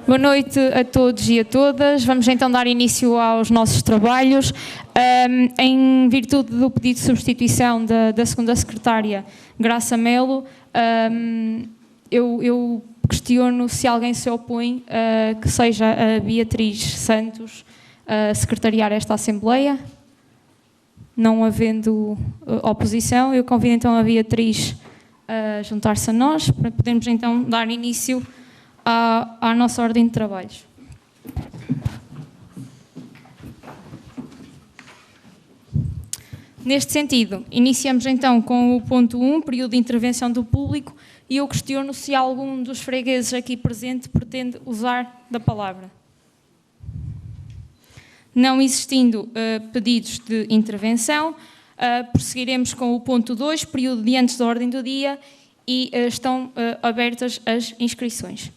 Boa noite a todos e a todas. Vamos então dar início aos nossos trabalhos. Em virtude do pedido de substituição da segunda secretária, Graça Melo, eu questiono se alguém se opõe que seja a Beatriz Santos a secretariar esta Assembleia. Não havendo oposição, eu convido então a Beatriz a juntar-se a nós, para podermos então dar início à nossa ordem de trabalhos. Neste sentido, iniciamos então com o ponto 1, período de intervenção do público, e eu questiono se algum dos fregueses aqui presente pretende usar da palavra. Não existindo pedidos de intervenção, prosseguiremos com o ponto 2, período de antes da ordem do dia, e estão abertas as inscrições.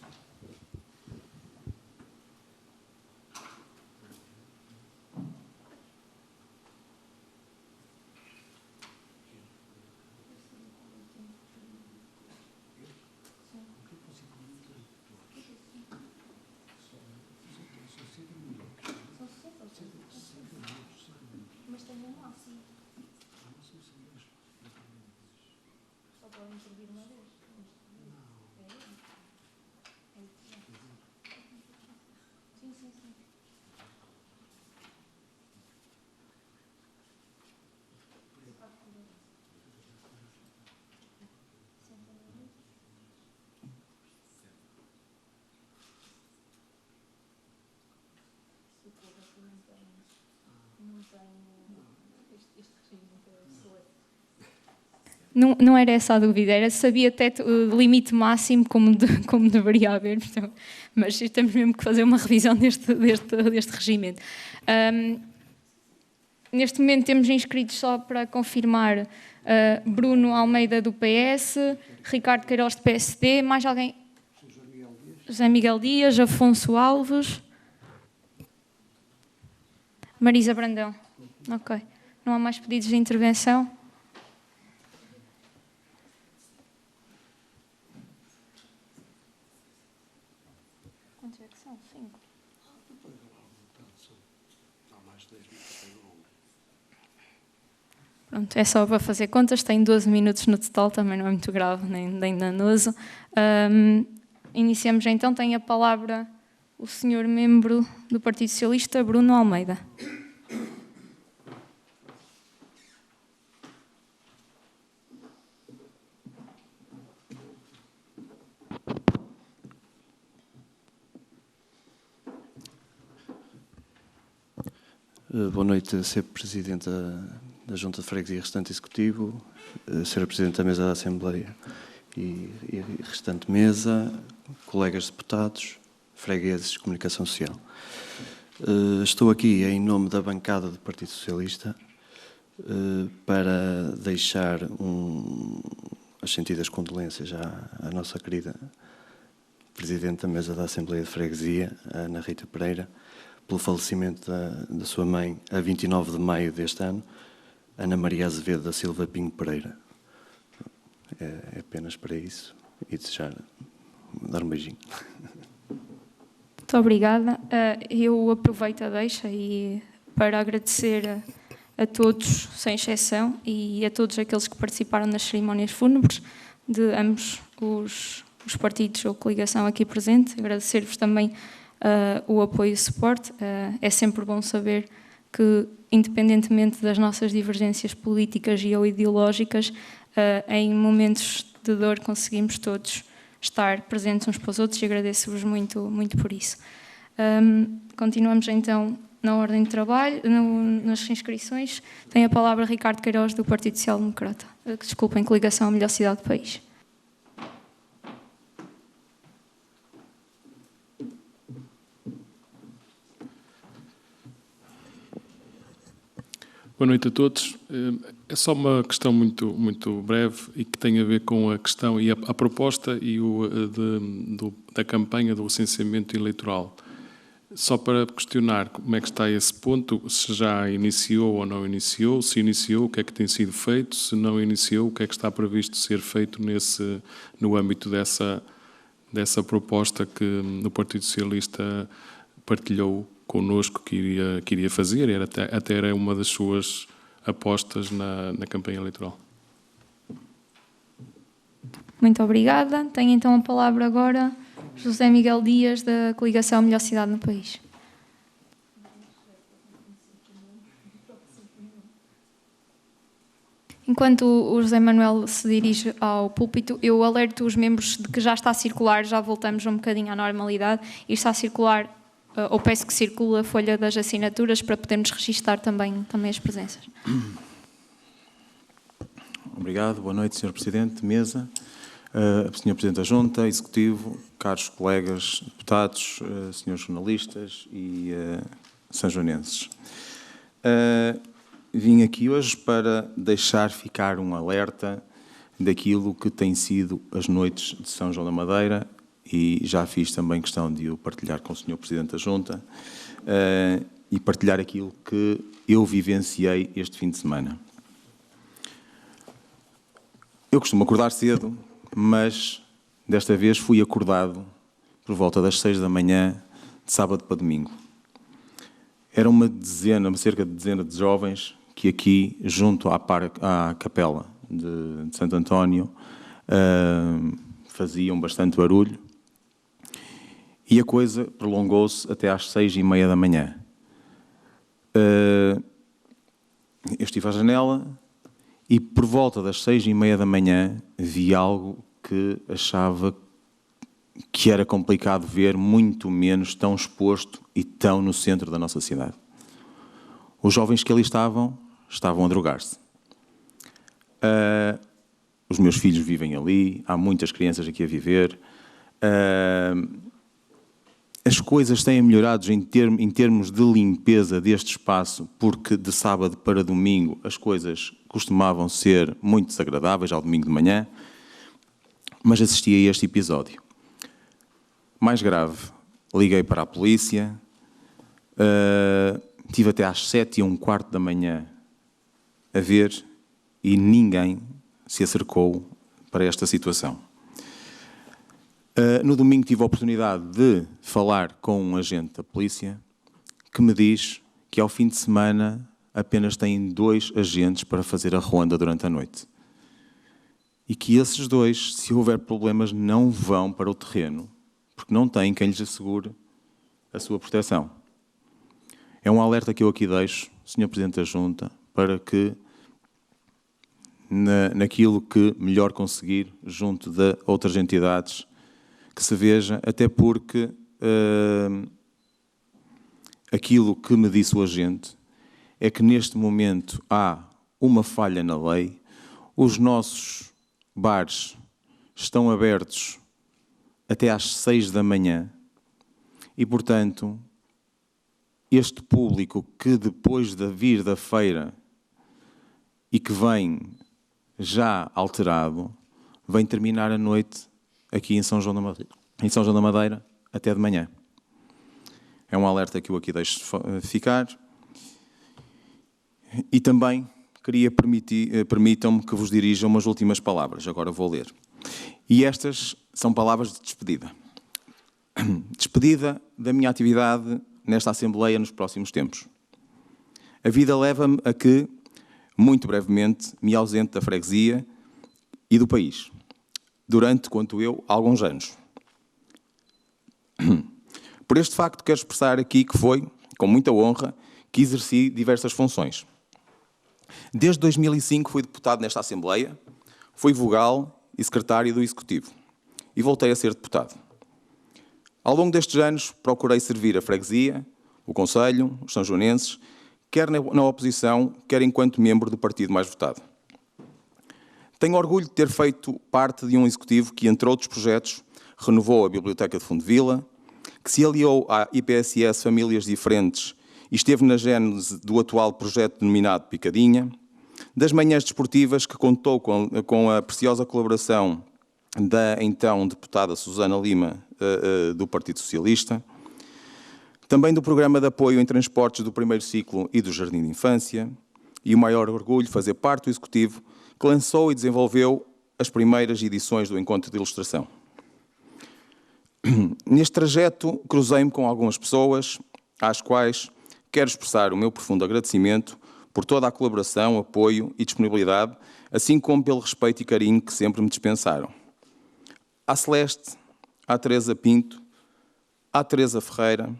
Não era essa a dúvida, era se havia teto, limite máximo como deveria haver, então, mas temos mesmo que fazer uma revisão deste regimento. Neste momento temos inscritos, só para confirmar, Bruno Almeida do PS, Ricardo Queiroz do PSD, mais alguém? José Miguel Dias, Afonso Alves, Marisa Brandão. Ok. Não há mais pedidos de intervenção? Quantos é que são? 5. Pronto, é só para fazer contas, tem 12 minutos no total, também não é muito grave, nem danoso. Iniciamos então, tem a palavra o senhor membro do Partido Socialista, Bruno Almeida. Boa noite, Sr. Presidente da Junta de Freguesia e restante Executivo, Sr. Presidente da Mesa da Assembleia e restante Mesa, colegas deputados, fregueses de comunicação social. Estou aqui em nome da bancada do Partido Socialista para deixar as sentidas condolências à nossa querida Presidente da Mesa da Assembleia de Freguesia, Ana Rita Pereira, pelo falecimento da sua mãe a 29 de maio deste ano, Ana Maria Azevedo da Silva Pinho Pereira. É apenas para isso e desejar dar um beijinho. Muito obrigada. Eu aproveito a deixa para agradecer a todos, sem exceção, e a todos aqueles que participaram nas cerimónias fúnebres de ambos os partidos ou coligação aqui presente. Agradecer-vos também o apoio e o suporte. É sempre bom saber que, independentemente das nossas divergências políticas e ou ideológicas, em momentos de dor conseguimos todos estar presentes uns para os outros, e agradeço-vos muito, muito por isso. Continuamos então na ordem de trabalho, nas inscrições. Tem a palavra Ricardo Queiroz, do Partido Social Democrata. Desculpem, coligação à melhor cidade do país. Boa noite a todos. É só uma questão muito breve e que tem a ver com a questão e a proposta e da campanha do licenciamento eleitoral. Só para questionar como é que está esse ponto, se já iniciou ou não iniciou, se iniciou, o que é que tem sido feito, se não iniciou, o que é que está previsto ser feito no âmbito dessa proposta que o Partido Socialista partilhou connosco que iria fazer, até era uma das suas apostas na campanha eleitoral. Muito obrigada. Tenho então a palavra agora José Miguel Dias, da coligação Melhor Cidade no País. Enquanto o José Manuel se dirige ao púlpito, eu alerto os membros de que já está a circular, já voltamos um bocadinho à normalidade, e está a circular, ou peço que circule a folha das assinaturas para podermos registar também as presenças. Obrigado. Boa noite, Sr. Presidente, mesa, Sr. Presidente da Junta, Executivo, caros colegas deputados, senhores jornalistas e sanjonenses. Vim aqui hoje para deixar ficar um alerta daquilo que tem sido as noites de São João da Madeira, e já fiz também questão de o partilhar com o Sr. Presidente da Junta e partilhar aquilo que eu vivenciei este fim de semana. Eu costumo acordar cedo, mas desta vez fui acordado por volta das 6 da manhã, de sábado para domingo. Era cerca de dezena de jovens que aqui, junto à capela de Santo António, faziam bastante barulho, e a coisa prolongou-se até às 6h30 da manhã. Eu estive à janela e, por volta das 6h30 da manhã, vi algo que achava que era complicado ver, muito menos tão exposto e tão no centro da nossa cidade. Os jovens que ali estavam a drogar-se. Os meus filhos vivem ali, há muitas crianças aqui a viver. As coisas têm melhorado em termos de limpeza deste espaço, porque de sábado para domingo as coisas costumavam ser muito desagradáveis, ao domingo de manhã, mas assisti a este episódio. Mais grave, liguei para a polícia, estive até às 7h15 da manhã a ver, e ninguém se acercou para esta situação. No domingo tive a oportunidade de falar com um agente da polícia que me diz que ao fim de semana apenas têm 2 agentes para fazer a ronda durante a noite. E que esses 2, se houver problemas, não vão para o terreno, porque não têm quem lhes assegure a sua proteção. É um alerta que eu aqui deixo, Sr. Presidente da Junta, para que, naquilo que melhor conseguir, junto de outras entidades, que se veja, até porque aquilo que me disse o agente é que neste momento há uma falha na lei, os nossos bares estão abertos até às 6 da manhã e, portanto, este público que depois de vir da feira e que vem já alterado, vem terminar a noite aqui em São João da Madeira até de manhã. É um alerta que eu aqui deixo ficar. E também permitam-me que vos dirija umas últimas palavras, agora vou ler. E estas são palavras de despedida. Despedida da minha atividade nesta Assembleia nos próximos tempos. A vida leva-me a que, muito brevemente, me ausente da freguesia e do país, durante, quanto eu, alguns anos. Por este facto, quero expressar aqui que foi, com muita honra, que exerci diversas funções. Desde 2005 fui deputado nesta Assembleia, fui vogal e secretário do Executivo e voltei a ser deputado. Ao longo destes anos, procurei servir a freguesia, o Conselho, os sanjonenses, quer na oposição, quer enquanto membro do partido mais votado. Tenho orgulho de ter feito parte de um Executivo que, entre outros projetos, renovou a Biblioteca de Fundo de Vila, que se aliou à IPSS Famílias Diferentes e esteve na gênese do atual projeto denominado Picadinha, das manhãs desportivas, que contou com a preciosa colaboração da então deputada Susana Lima, do Partido Socialista, também do Programa de Apoio em Transportes do primeiro ciclo e do Jardim de Infância, e o maior orgulho fazer parte do Executivo que lançou e desenvolveu as primeiras edições do Encontro de Ilustração. Neste trajeto, cruzei-me com algumas pessoas às quais quero expressar o meu profundo agradecimento por toda a colaboração, apoio e disponibilidade, assim como pelo respeito e carinho que sempre me dispensaram. À Celeste, à Teresa Pinto, à Teresa Ferreira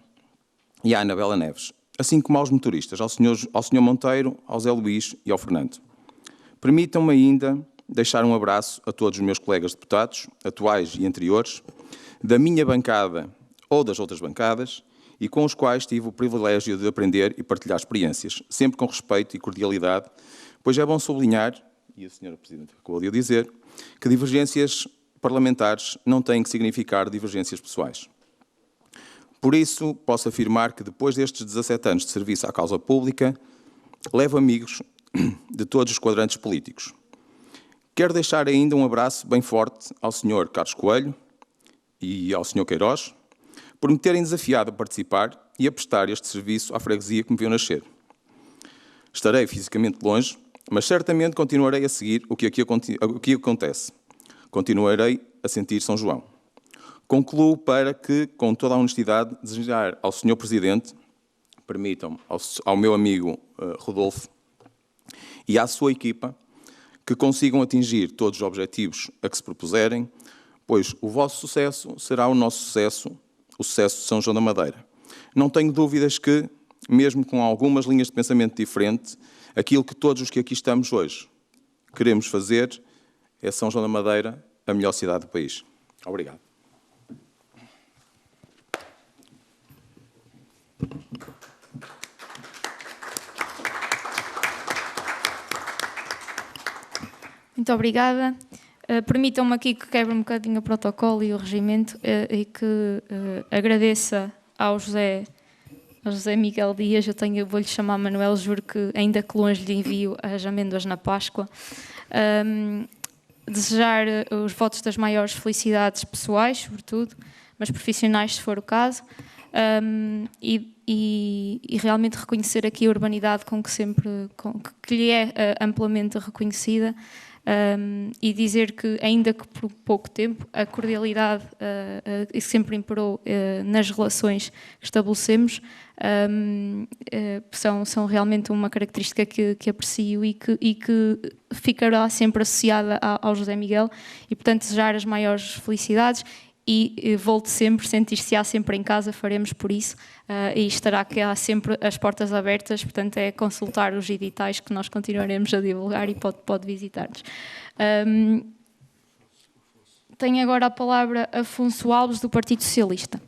e à Anabela Neves, assim como aos motoristas, ao Sr. Monteiro, ao Zé Luís e ao Fernando. Permitam-me ainda deixar um abraço a todos os meus colegas deputados, atuais e anteriores, da minha bancada ou das outras bancadas, e com os quais tive o privilégio de aprender e partilhar experiências, sempre com respeito e cordialidade, pois é bom sublinhar, e a Sra. Presidente acabou de o dizer, que divergências parlamentares não têm que significar divergências pessoais. Por isso, posso afirmar que depois destes 17 anos de serviço à causa pública, levo amigos de todos os quadrantes políticos. Quero deixar ainda um abraço bem forte ao Sr. Carlos Coelho e ao Sr. Queiroz, por me terem desafiado a participar e a prestar este serviço à freguesia que me viu nascer. Estarei fisicamente longe, mas certamente continuarei a seguir o que aqui acontece. Continuarei a sentir São João. Concluo para que, com toda a honestidade, desejar ao Sr. Presidente, permitam-me, ao meu amigo Rodolfo, e à sua equipa, que consigam atingir todos os objetivos a que se propuserem, pois o vosso sucesso será o nosso sucesso, o sucesso de São João da Madeira. Não tenho dúvidas que, mesmo com algumas linhas de pensamento diferentes, aquilo que todos os que aqui estamos hoje queremos fazer é São João da Madeira a melhor cidade do país. Obrigado. Muito obrigada. Permitam-me aqui que quebre um bocadinho o protocolo e o regimento e que agradeça ao José Miguel Dias. Vou-lhe chamar Manuel, juro que ainda que longe lhe envio as amêndoas na Páscoa. Desejar os votos das maiores felicidades pessoais, sobretudo, mas profissionais, se for o caso. E realmente reconhecer aqui a urbanidade que lhe é amplamente reconhecida. E dizer que, ainda que por pouco tempo, a cordialidade sempre imperou nas relações que estabelecemos, são realmente uma característica que aprecio e que ficará sempre associada ao José Miguel, e portanto desejar as maiores felicidades. E volte sempre, sentir-se-á sempre em casa, faremos por isso, e estará cá sempre as portas abertas, portanto é consultar os editais que nós continuaremos a divulgar e pode visitar-nos. Tenho agora a palavra Afonso Alves, do Partido Socialista.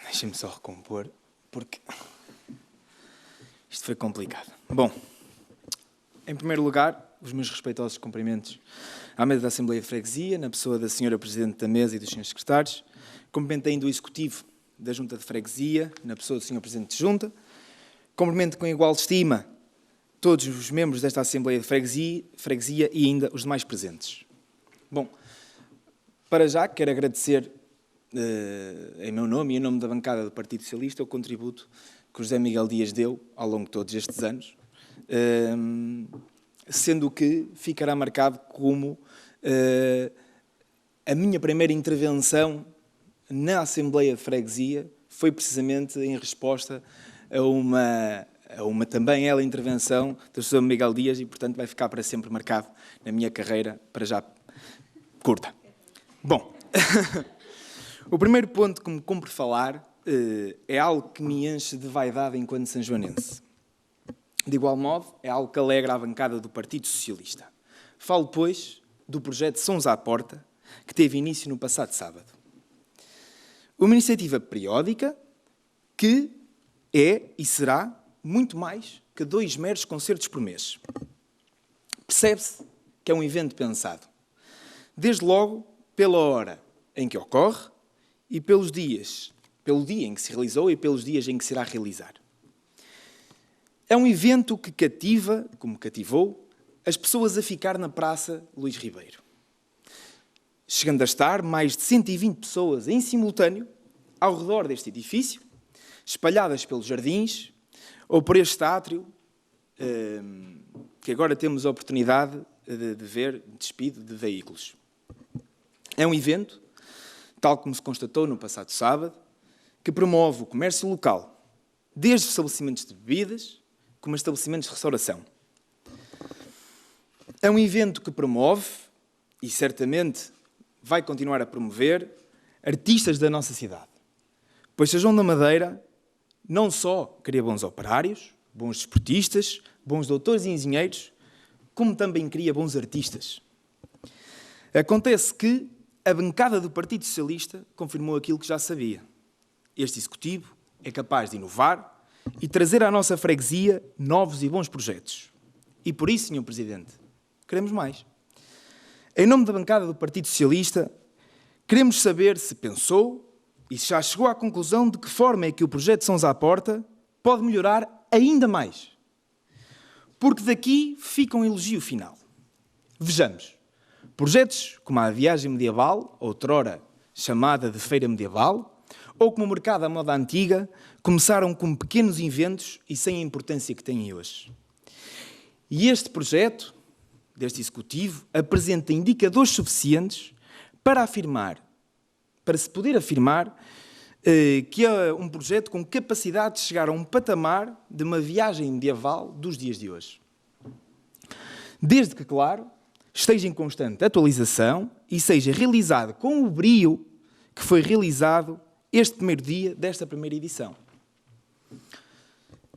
Deixem-me só recompor, porque isto foi complicado. Bom, em primeiro lugar, os meus respeitosos cumprimentos à mesa da Assembleia de Freguesia, na pessoa da Sra. Presidente da Mesa e dos Srs. Secretários. Cumprimento ainda o Executivo da Junta de Freguesia, na pessoa do Sr. Presidente de Junta. Cumprimento com igual estima todos os membros desta Assembleia de Freguesia e ainda os demais presentes. Bom, para já quero agradecer em meu nome e em nome da bancada do Partido Socialista, o contributo que o José Miguel Dias deu ao longo de todos estes anos, sendo que ficará marcado como a minha primeira intervenção na Assembleia de Freguesia foi precisamente em resposta a uma também ela intervenção do José Miguel Dias e, portanto, vai ficar para sempre marcado na minha carreira, para já curta. Bom... O primeiro ponto que me cumpre falar é algo que me enche de vaidade enquanto sanjoanense. De igual modo, é algo que alegra a bancada do Partido Socialista. Falo, pois, do projeto Sons à Porta, que teve início no passado sábado. Uma iniciativa periódica que é e será muito mais que 2 meros concertos por mês. Percebe-se que é um evento pensado, desde logo pela hora em que ocorre, e pelo dia em que se realizou e pelos dias em que se irá realizar. É um evento que cativa, como cativou, as pessoas a ficar na Praça Luís Ribeiro. Chegando a estar mais de 120 pessoas em simultâneo ao redor deste edifício, espalhadas pelos jardins ou por este átrio, que agora temos a oportunidade de ver despido de veículos. É um evento, tal como se constatou no passado sábado, que promove o comércio local, desde estabelecimentos de bebidas como estabelecimentos de restauração. É um evento que promove, e certamente vai continuar a promover, artistas da nossa cidade. Pois São João da Madeira não só cria bons operários, bons desportistas, bons doutores e engenheiros, como também cria bons artistas. Acontece que a bancada do Partido Socialista confirmou aquilo que já sabia. Este Executivo é capaz de inovar e trazer à nossa freguesia novos e bons projetos. E por isso, Sr. Presidente, queremos mais. Em nome da bancada do Partido Socialista, queremos saber se pensou e se já chegou à conclusão de que forma é que o projeto Sãos à Porta pode melhorar ainda mais. Porque daqui fica um elogio final. Vejamos, projetos como a viagem medieval, outrora chamada de feira medieval, ou como o mercado à moda antiga, começaram como pequenos inventos e sem a importância que têm hoje. E este projeto, deste Executivo, apresenta indicadores suficientes para se poder afirmar que é um projeto com capacidade de chegar a um patamar de uma viagem medieval dos dias de hoje. Desde que, claro, esteja em constante atualização e seja realizado com o brio que foi realizado este primeiro dia desta primeira edição.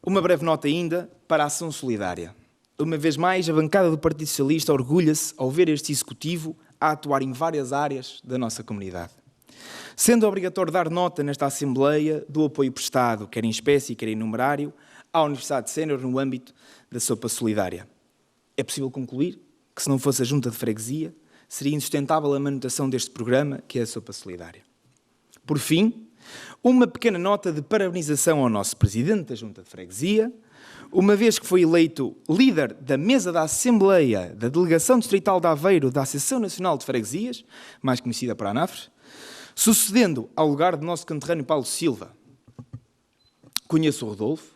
Uma breve nota ainda para a ação solidária. Uma vez mais, a bancada do Partido Socialista orgulha-se ao ver este Executivo a atuar em várias áreas da nossa comunidade. Sendo obrigatório dar nota nesta Assembleia do apoio prestado, quer em espécie, quer em numerário, à Universidade Sénior no âmbito da sopa solidária. É possível concluir que, se não fosse a Junta de Freguesia, seria insustentável a manutenção deste programa, que é a sopa solidária. Por fim, uma pequena nota de parabenização ao nosso Presidente da Junta de Freguesia, uma vez que foi eleito líder da mesa da Assembleia da Delegação Distrital de Aveiro da Associação Nacional de Freguesias, mais conhecida por ANAFRES, sucedendo ao lugar do nosso conterrâneo Paulo Silva. Conheço o Rodolfo,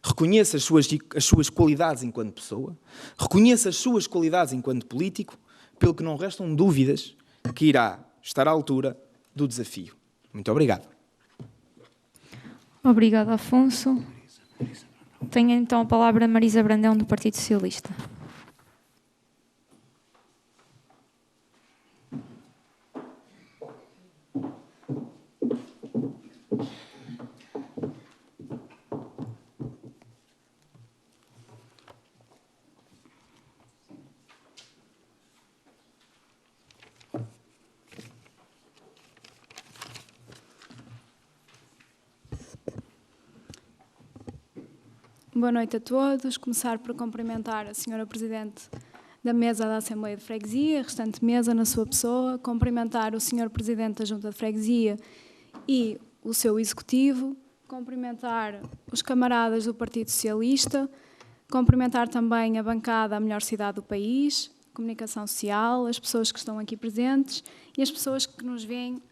reconheço as suas qualidades enquanto pessoa, reconheço as suas qualidades enquanto político, pelo que não restam dúvidas que irá estar à altura do desafio. Muito obrigado. Obrigada, Afonso. Tenho então a palavra a Marisa Brandão, do Partido Socialista. Boa noite a todos. Começar por cumprimentar a Senhora Presidente da Mesa da Assembleia de Freguesia, a restante mesa na sua pessoa, cumprimentar o Senhor Presidente da Junta de Freguesia e o seu Executivo, cumprimentar os camaradas do Partido Socialista, cumprimentar também a bancada A Melhor Cidade do País, Comunicação Social, as pessoas que estão aqui presentes e as pessoas que nos veem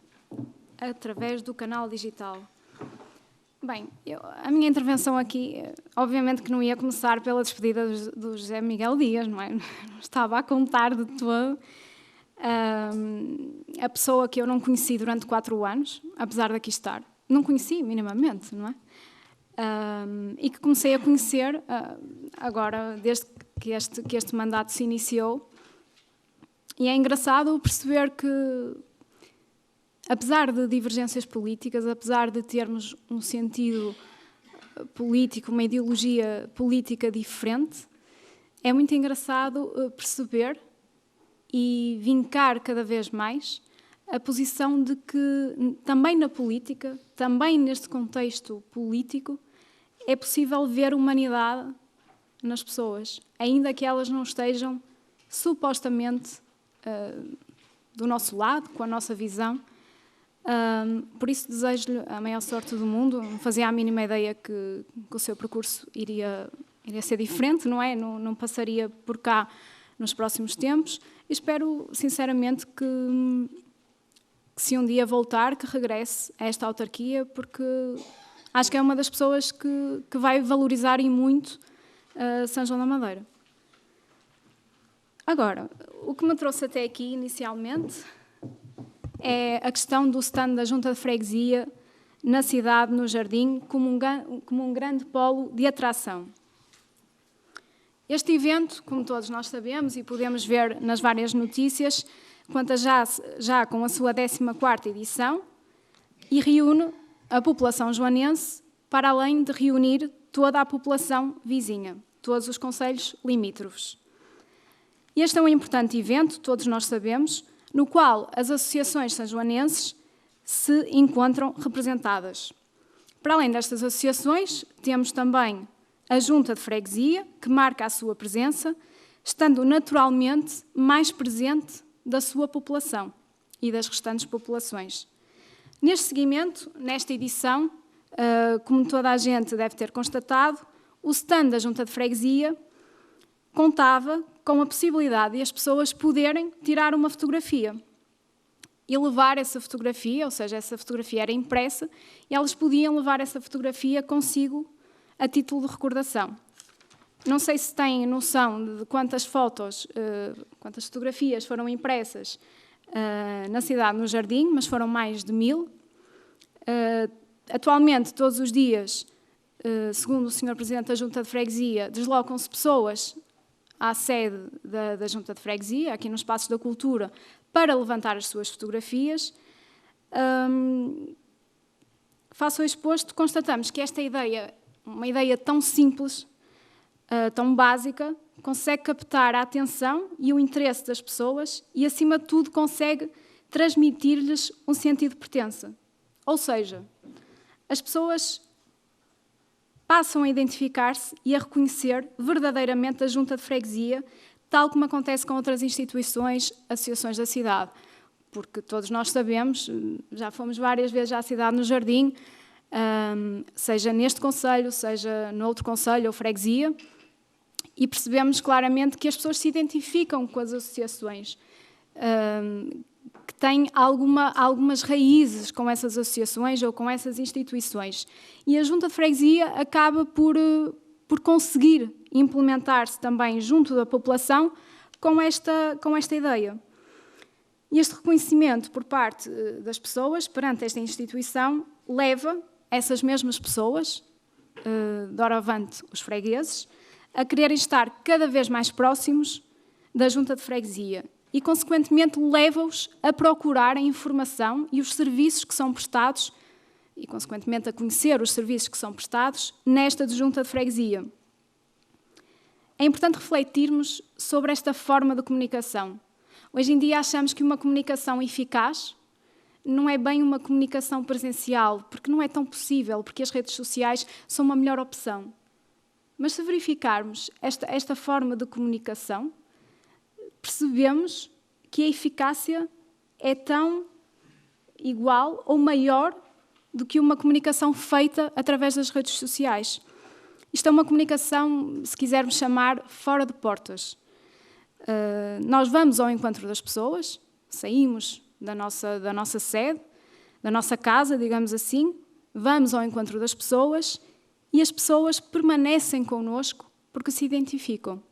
através do canal digital. Bem, a minha intervenção aqui, obviamente que não ia começar pela despedida do José Miguel Dias, não é? Não estava a contar de todo. A pessoa que eu não conheci durante 4 anos, apesar de aqui estar, não conheci minimamente, não é? E que comecei a conhecer agora, desde que este mandato se iniciou. E é engraçado perceber que, apesar de divergências políticas, apesar de termos um sentido político, uma ideologia política diferente, é muito engraçado perceber e vincar cada vez mais a posição de que também na política, também neste contexto político, é possível ver humanidade nas pessoas, ainda que elas não estejam supostamente do nosso lado, com a nossa visão. Por isso desejo-lhe a maior sorte do mundo. Não fazia a mínima ideia que o seu percurso iria ser diferente, não é? Não passaria por cá nos próximos tempos. E espero sinceramente que se um dia voltar, que regresse a esta autarquia, porque acho que é uma das pessoas que vai valorizar e muito São João da Madeira. Agora, o que me trouxe até aqui inicialmente é a questão do stand da Junta de Freguesia na cidade, no Jardim, como um grande polo de atração. Este evento, como todos nós sabemos e podemos ver nas várias notícias, conta já com a sua 14ª edição e reúne a população joanense para além de reunir toda a população vizinha, todos os concelhos limítrofes. Este é um importante evento, todos nós sabemos, no qual as associações sanjoanenses se encontram representadas. Para além destas associações, temos também a Junta de Freguesia, que marca a sua presença, estando naturalmente mais presente da sua população e das restantes populações. Neste seguimento, nesta edição, como toda a gente deve ter constatado, o stand da Junta de Freguesia contava com a possibilidade de as pessoas poderem tirar uma fotografia e levar essa fotografia, ou seja, essa fotografia era impressa, e elas podiam levar essa fotografia consigo a título de recordação. Não sei se têm noção de quantas fotografias foram impressas na cidade, no Jardim, mas foram mais de 1000. Atualmente, todos os dias, segundo o Sr. Presidente da Junta de Freguesia, deslocam-se pessoas à sede da Junta de Freguesia, aqui no Espaço da Cultura, para levantar as suas fotografias. Face ao exposto, constatamos que esta ideia, uma ideia tão simples, tão básica, consegue captar a atenção e o interesse das pessoas e, acima de tudo, consegue transmitir-lhes um sentido de pertença. Ou seja, as pessoas passam a identificar-se e a reconhecer verdadeiramente a Junta de Freguesia, tal como acontece com outras instituições, associações da cidade. Porque todos nós sabemos, já fomos várias vezes à cidade no Jardim, seja neste concelho, seja no outro concelho ou freguesia, e percebemos claramente que as pessoas se identificam com as associações, que têm algumas raízes com essas associações ou com essas instituições. E a Junta de Freguesia acaba por conseguir implementar-se também junto da população com esta ideia. E este reconhecimento por parte das pessoas perante esta instituição leva essas mesmas pessoas, doravante os fregueses, a quererem estar cada vez mais próximos da Junta de Freguesia e, consequentemente, leva-os a procurar a informação e os serviços que são prestados e, consequentemente, a conhecer os serviços que são prestados nesta Junta de Freguesia. É importante refletirmos sobre esta forma de comunicação. Hoje em dia achamos que uma comunicação eficaz não é bem uma comunicação presencial, porque não é tão possível, porque as redes sociais são uma melhor opção. Mas se verificarmos esta forma de comunicação, percebemos que a eficácia é tão igual ou maior do que uma comunicação feita através das redes sociais. Isto é uma comunicação, se quisermos chamar, fora de portas. Nós vamos ao encontro das pessoas, saímos da nossa sede, da nossa casa, digamos assim, vamos ao encontro das pessoas e as pessoas permanecem connosco porque se identificam.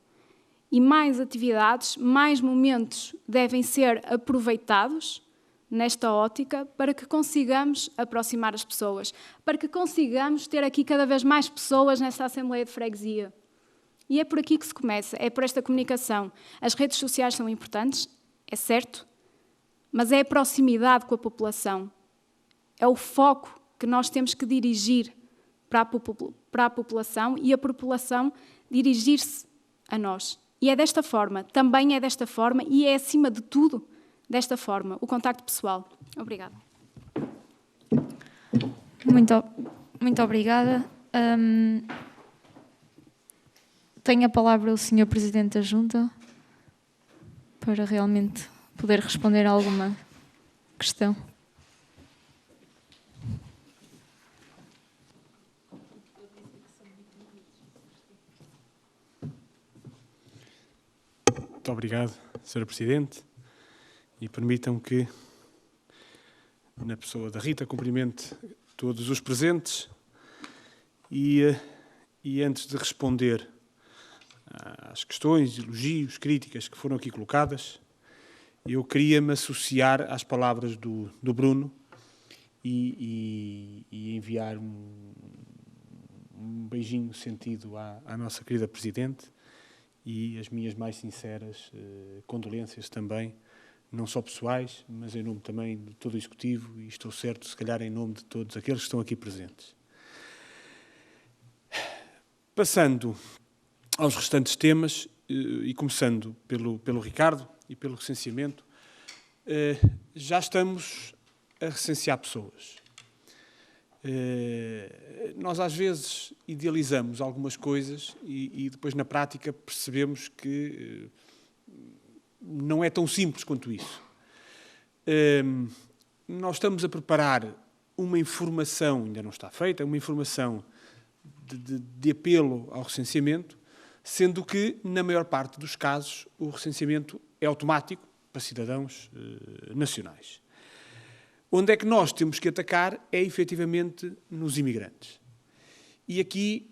E mais atividades, mais momentos devem ser aproveitados nesta ótica para que consigamos aproximar as pessoas, para que consigamos ter aqui cada vez mais pessoas nesta Assembleia de Freguesia. E é por aqui que se começa, é por esta comunicação. As redes sociais são importantes, é certo, mas é a proximidade com a população. É o foco que nós temos que dirigir para a população e a população dirigir-se a nós. E é desta forma, também é desta forma e é, acima de tudo, desta forma, o contacto pessoal. Obrigada. Muito obrigada. Tem a palavra o Sr. Presidente da Junta para realmente poder responder a alguma questão. Muito obrigado, Sra. Presidente, e permitam que, na pessoa da Rita, cumprimente todos os presentes E antes de responder às questões, elogios, críticas que foram aqui colocadas, eu queria me associar às palavras do Bruno e enviar um beijinho sentido à nossa querida Presidente e as minhas mais sinceras condolências também, não só pessoais, mas em nome também de todo o Executivo, e estou certo, se calhar em nome de todos aqueles que estão aqui presentes. Passando aos restantes temas, e começando pelo Ricardo e pelo recenseamento, já estamos a recensear pessoas. Nós às vezes idealizamos algumas coisas e depois na prática percebemos que não é tão simples quanto isso. Nós estamos a preparar uma informação, ainda não está feita, uma informação de apelo ao recenseamento, sendo que, na maior parte dos casos, o recenseamento é automático para cidadãos nacionais. Onde é que nós temos que atacar é, efetivamente, nos imigrantes. E aqui,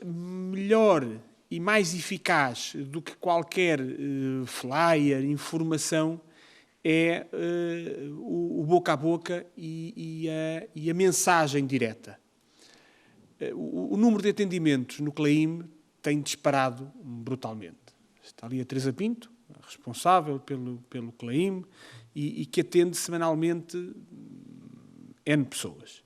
melhor e mais eficaz do que qualquer flyer, informação, é o boca a boca e a mensagem direta. O número de atendimentos no CLAIM tem disparado brutalmente. Está ali a Teresa Pinto, responsável pelo CLAIM, e que atende semanalmente N pessoas.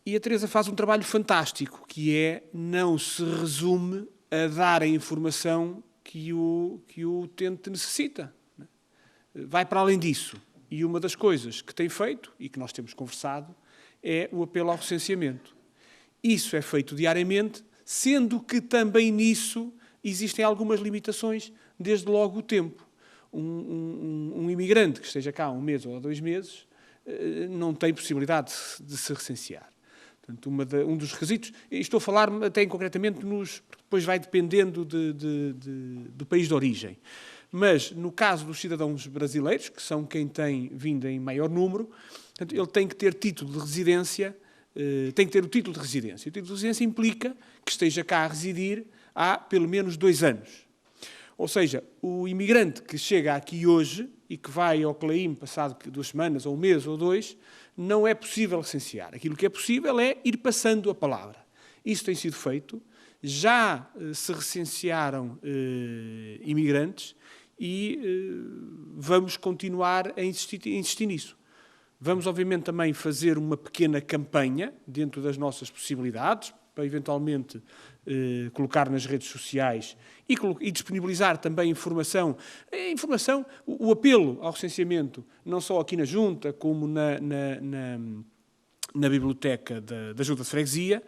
E a Teresa faz um trabalho fantástico, que é não se resume a dar a informação que o utente necessita. Vai para além disso. E uma das coisas que tem feito, e que nós temos conversado, é o apelo ao recenseamento. Isso é feito diariamente, sendo que também nisso existem algumas limitações, desde logo o tempo. Um imigrante que esteja cá 1 mês ou 2 meses não tem possibilidade de se recensear. Portanto, um dos requisitos, e estou a falar até concretamente depois vai dependendo do país de origem. Mas, no caso dos cidadãos brasileiros, que são quem tem vindo em maior número, portanto, ele tem que ter título de residência, tem que ter o título de residência. O título de residência implica que esteja cá a residir há pelo menos 2 anos. Ou seja, o imigrante que chega aqui hoje e que vai ao CLAIM passado 2 semanas, ou 1 mês, ou 2, não é possível recensear. Aquilo que é possível é ir passando a palavra. Isso tem sido feito. Já se recensearam imigrantes e vamos continuar a insistir nisso. Vamos, obviamente, também fazer uma pequena campanha dentro das nossas possibilidades, para eventualmente colocar nas redes sociais e disponibilizar também informação, o apelo ao recenseamento, não só aqui na Junta, como na biblioteca da Junta de Freguesia,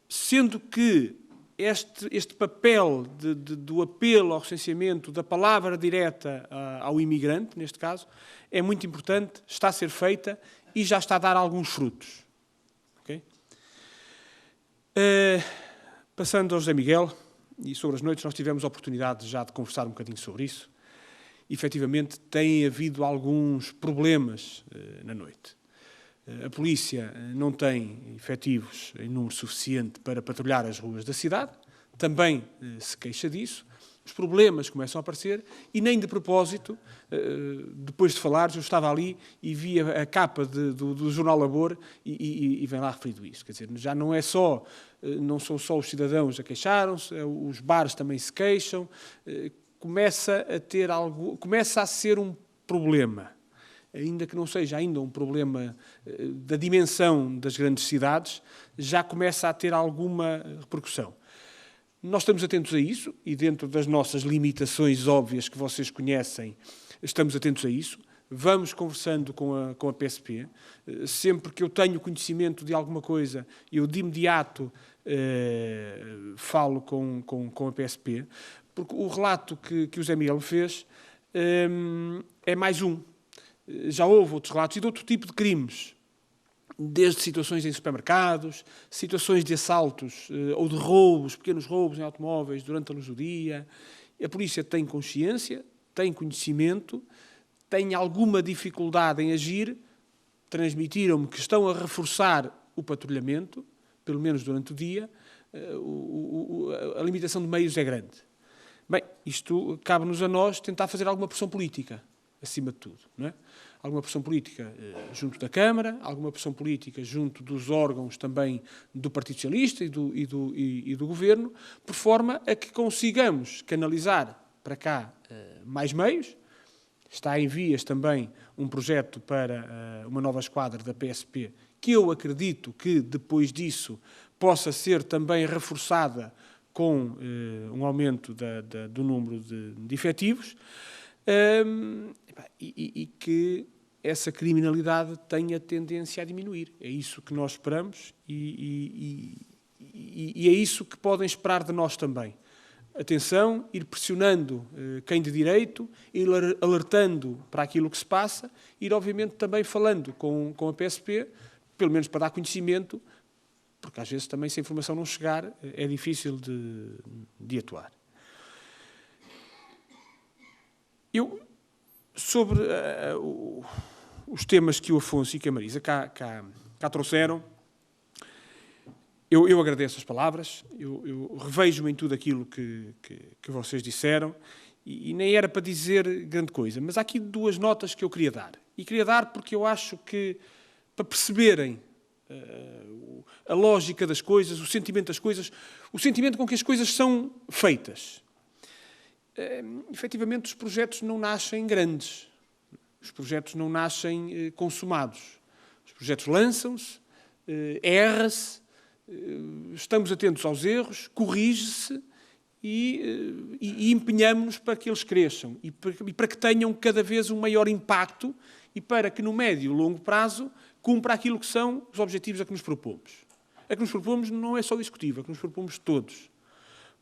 sendo que este papel do apelo ao recenseamento, da palavra direta ao imigrante, neste caso, é muito importante, está a ser feita e já está a dar alguns frutos. Okay? Passando ao José Miguel, e sobre as noites nós tivemos a oportunidade já de conversar um bocadinho sobre isso. Efetivamente, tem havido alguns problemas na noite. A polícia não tem efetivos em número suficiente para patrulhar as ruas da cidade, também se queixa disso. Os problemas começam a aparecer e nem de propósito, depois de falares, eu estava ali e via a capa do jornal Labor e vem lá referido isso. Quer dizer, já não é só, não são só os cidadãos a queixaram-se, os bares também se queixam, começa a ser um problema. Ainda que não seja ainda um problema da dimensão das grandes cidades, já começa a ter alguma repercussão. Nós estamos atentos a isso e dentro das nossas limitações óbvias que vocês conhecem, estamos atentos a isso. Vamos conversando com a PSP. Sempre que eu tenho conhecimento de alguma coisa, eu de imediato falo com a PSP, porque o relato que o Zé Miguel fez é mais um. Já houve outros relatos e de outro tipo de crimes, desde situações em supermercados, situações de assaltos ou de roubos, pequenos roubos em automóveis durante a luz do dia. A polícia tem consciência, tem conhecimento, tem alguma dificuldade em agir. Transmitiram-me que estão a reforçar o patrulhamento, pelo menos durante o dia, a limitação de meios é grande. Bem, isto cabe-nos a nós tentar fazer alguma pressão política, acima de tudo, não é? Alguma pressão política junto da Câmara, alguma pressão política junto dos órgãos também do Partido Socialista e do Governo, por forma a que consigamos canalizar para cá mais meios. Está em vias também um projeto para uma nova esquadra da PSP, que eu acredito que depois disso possa ser também reforçada com um aumento do número de efetivos, e que essa criminalidade tenha tendência a diminuir. É isso que nós esperamos e é isso que podem esperar de nós também. Atenção, ir pressionando quem de direito, ir alertando para aquilo que se passa, ir obviamente também falando com a PSP, pelo menos para dar conhecimento, porque às vezes também se a informação não chegar é difícil de atuar. Sobre os temas que o Afonso e que a Marisa cá trouxeram, eu agradeço as palavras, eu revejo-me em tudo aquilo que vocês disseram e nem era para dizer grande coisa, mas há aqui 2 notas que eu queria dar. E queria dar porque eu acho que, para perceberem a lógica das coisas, o sentimento das coisas, o sentimento com que as coisas são feitas. Efetivamente, os projetos não nascem grandes. Os projetos não nascem consumados. Os projetos lançam-se, erra-se, estamos atentos aos erros, corrige-se e empenhamos-nos para que eles cresçam e para que tenham cada vez um maior impacto e para que no médio e longo prazo cumpra aquilo que são os objetivos a que nos propomos. A que nos propomos não é só discutível, a que nos propomos todos.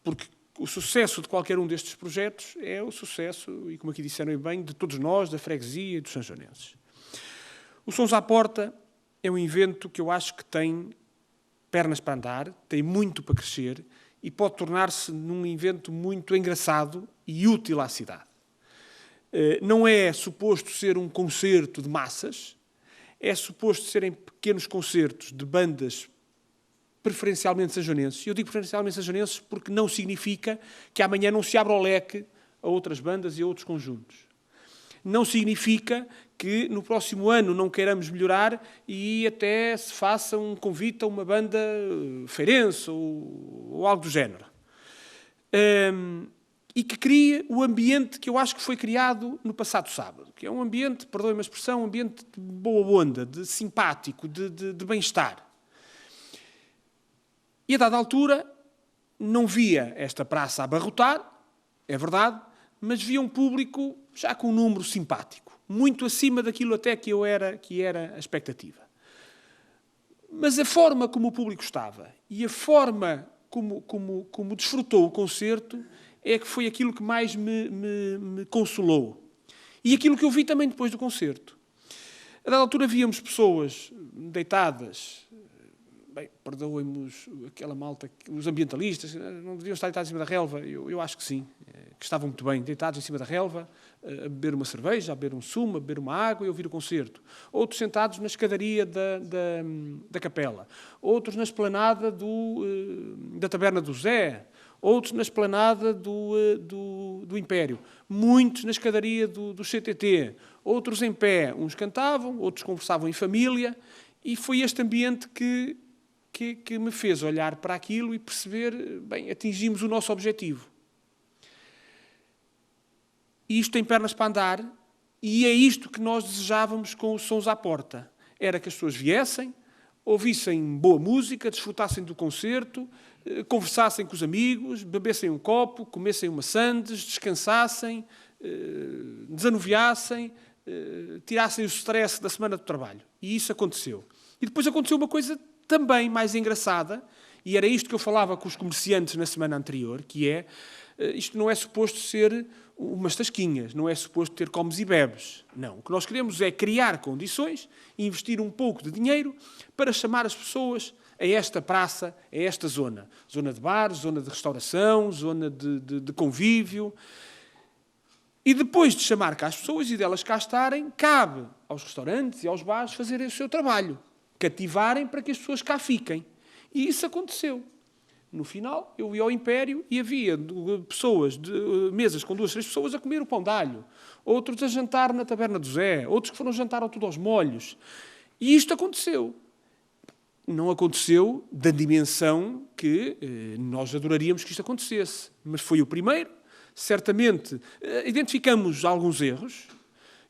Porque o sucesso de qualquer um destes projetos é o sucesso, e como aqui disseram bem, de todos nós, da freguesia e dos sanjonenses. O Sons à Porta é um evento que eu acho que tem pernas para andar, tem muito para crescer e pode tornar-se num evento muito engraçado e útil à cidade. Não é suposto ser um concerto de massas, é suposto serem pequenos concertos de bandas preferencialmente sanjonenses. Eu digo preferencialmente sanjonenses porque não significa que amanhã não se abra o leque a outras bandas e a outros conjuntos. Não significa que no próximo ano não queiramos melhorar e até se faça um convite a uma banda feirense ou algo do género. E que crie o ambiente que eu acho que foi criado no passado sábado, que é um ambiente, perdoem-me a expressão, um ambiente de boa onda, de simpático, de bem-estar. E a dada altura não via esta praça a abarrotar, é verdade, mas via um público já com um número simpático, muito acima daquilo até que era a expectativa. Mas a forma como o público estava e a forma como desfrutou o concerto é que foi aquilo que mais me consolou. E aquilo que eu vi também depois do concerto. A dada altura víamos pessoas deitadas, bem, perdoem-me aquela malta, os ambientalistas, não deviam estar deitados em cima da relva, eu acho que sim, que estavam muito bem, deitados em cima da relva, a beber uma cerveja, a beber um sumo, a beber uma água e a ouvir o concerto. Outros sentados na escadaria da capela, outros na esplanada da taberna do Zé, outros na esplanada do Império, muitos na escadaria do CTT, outros em pé, uns cantavam, outros conversavam em família, e foi este ambiente que me fez olhar para aquilo e perceber, bem, atingimos o nosso objetivo. E isto tem pernas para andar, e é isto que nós desejávamos com os Sons à Porta. Era que as pessoas viessem, ouvissem boa música, desfrutassem do concerto, conversassem com os amigos, bebessem um copo, comessem uma sandes, descansassem, desanuviassem, tirassem o stress da semana de trabalho. E isso aconteceu. E depois aconteceu uma coisa também mais engraçada, e era isto que eu falava com os comerciantes na semana anterior, que é, isto não é suposto ser umas tasquinhas, não é suposto ter comes e bebes. Não, o que nós queremos é criar condições, investir um pouco de dinheiro para chamar as pessoas a esta praça, a esta zona. Zona de bares, zona de restauração, zona de convívio. E depois de chamar cá as pessoas e delas cá estarem, cabe aos restaurantes e aos bares fazerem o seu trabalho. cativarem para que as pessoas cá fiquem. E isso aconteceu. No final, eu ia ao Império e havia mesas com 2, 3 pessoas a comer o pão de alho, outros a jantar na taberna do Zé, outros que foram jantar ao tudo aos molhos. E isto aconteceu. Não aconteceu da dimensão que nós adoraríamos que isto acontecesse. Mas foi o primeiro. Certamente, identificamos alguns erros.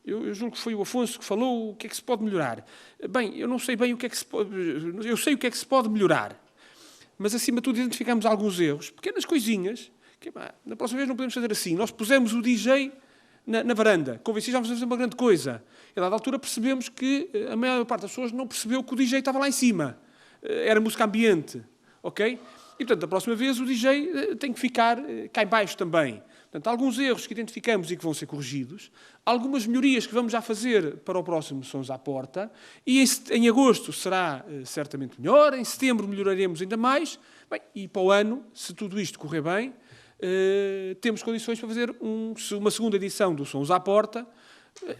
Eu julgo que foi o Afonso que falou o que é que se pode melhorar. Bem, eu não sei bem o que é que se pode... Eu sei o que é que se pode melhorar. Mas, acima de tudo, identificamos alguns erros. Pequenas coisinhas. Que, na próxima vez não podemos fazer assim. Nós pusemos o DJ na varanda. Convencidos, vamos fazer uma grande coisa. E, a dada altura, percebemos que a maior parte das pessoas não percebeu que o DJ estava lá em cima. Era música ambiente. Ok? E, portanto, da próxima vez o DJ tem que ficar cá em baixo também. Portanto, alguns erros que identificamos e que vão ser corrigidos, algumas melhorias que vamos já fazer para o próximo Sons à Porta, e em agosto será certamente melhor, em setembro melhoraremos ainda mais, bem, e para o ano, se tudo isto correr bem, temos condições para fazer uma segunda edição do Sons à Porta,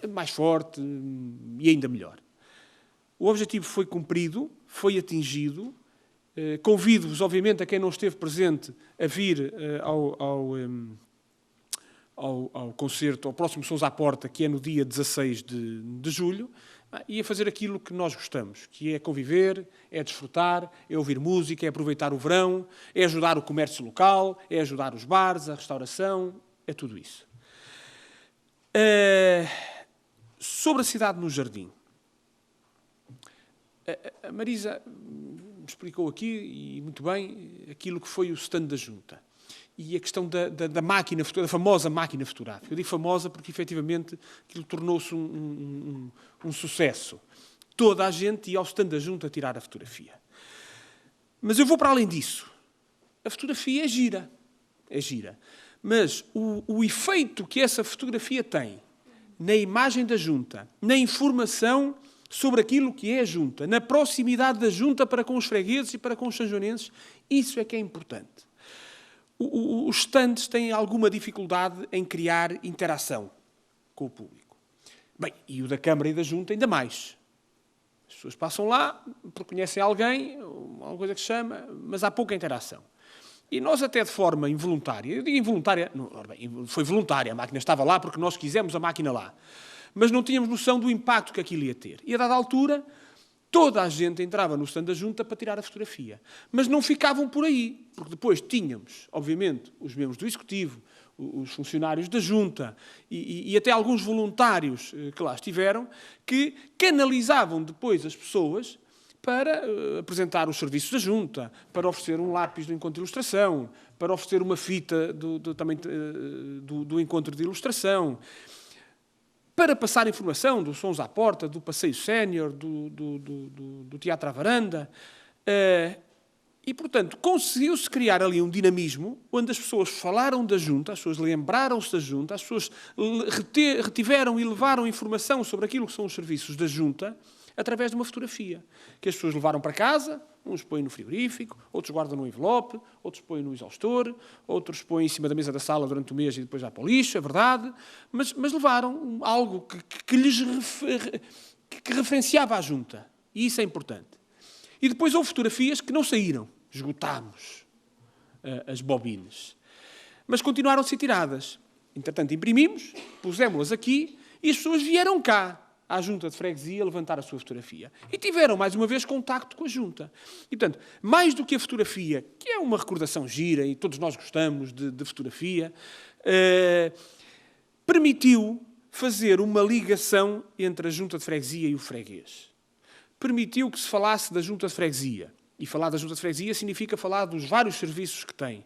mais forte e ainda melhor. O objetivo foi cumprido, foi atingido. Convido-vos, obviamente, a quem não esteve presente, a vir ao concerto, ao próximo Sons à Porta, que é no dia 16 de julho, e a fazer aquilo que nós gostamos, que é conviver, é desfrutar, é ouvir música, é aproveitar o verão, é ajudar o comércio local, é ajudar os bares, a restauração, é tudo isso. Sobre a cidade no jardim. A Marisa explicou aqui, e muito bem, aquilo que foi o stand da Junta. E a questão da máquina, da famosa máquina fotográfica. Eu digo famosa porque, efetivamente, aquilo tornou-se um sucesso. Toda a gente ia ao stand da Junta tirar a fotografia. Mas eu vou para além disso. A fotografia é gira. É gira. Mas o efeito que essa fotografia tem na imagem da Junta, na informação sobre aquilo que é a Junta, na proximidade da Junta para com os fregueses e para com os sanjonenses, isso é que é importante. Os stands têm alguma dificuldade em criar interação com o público. Bem, e o da Câmara e da Junta ainda mais. As pessoas passam lá, porque conhecem alguém, alguma coisa que se chama, mas há pouca interação. E nós até de forma involuntária, eu digo involuntária, não, bem, foi voluntária, a máquina estava lá porque nós quisemos a máquina lá, mas não tínhamos noção do impacto que aquilo ia ter. E a dada altura, toda a gente entrava no stand da Junta para tirar a fotografia. Mas não ficavam por aí, porque depois tínhamos, obviamente, os membros do Executivo, os funcionários da Junta e até alguns voluntários que lá estiveram, que canalizavam depois as pessoas para apresentar os serviços da Junta, para oferecer um lápis do encontro de ilustração, para oferecer uma fita do encontro de ilustração, para passar informação dos Sons à Porta, do Passeio Sénior, do Teatro à Varanda. E, portanto, conseguiu-se criar ali um dinamismo onde as pessoas falaram da Junta, as pessoas lembraram-se da Junta, as pessoas retiveram e levaram informação sobre aquilo que são os serviços da Junta através de uma fotografia, que as pessoas levaram para casa, uns põem no frigorífico, outros guardam no envelope, outros põem no exaustor, outros põem em cima da mesa da sala durante o mês e depois já para o lixo, é verdade, mas levaram algo que referenciava a Junta, e isso é importante. E depois houve fotografias que não saíram, esgotámos as bobines, mas continuaram a ser tiradas. Entretanto, imprimimos, pusemos-las aqui e as pessoas vieram cá à Junta de Freguesia levantar a sua fotografia. E tiveram, mais uma vez, contacto com a Junta. E, portanto, mais do que a fotografia, que é uma recordação gira, e todos nós gostamos de fotografia, permitiu fazer uma ligação entre a Junta de Freguesia e o freguês. Permitiu que se falasse da Junta de Freguesia. E falar da Junta de Freguesia significa falar dos vários serviços que tem,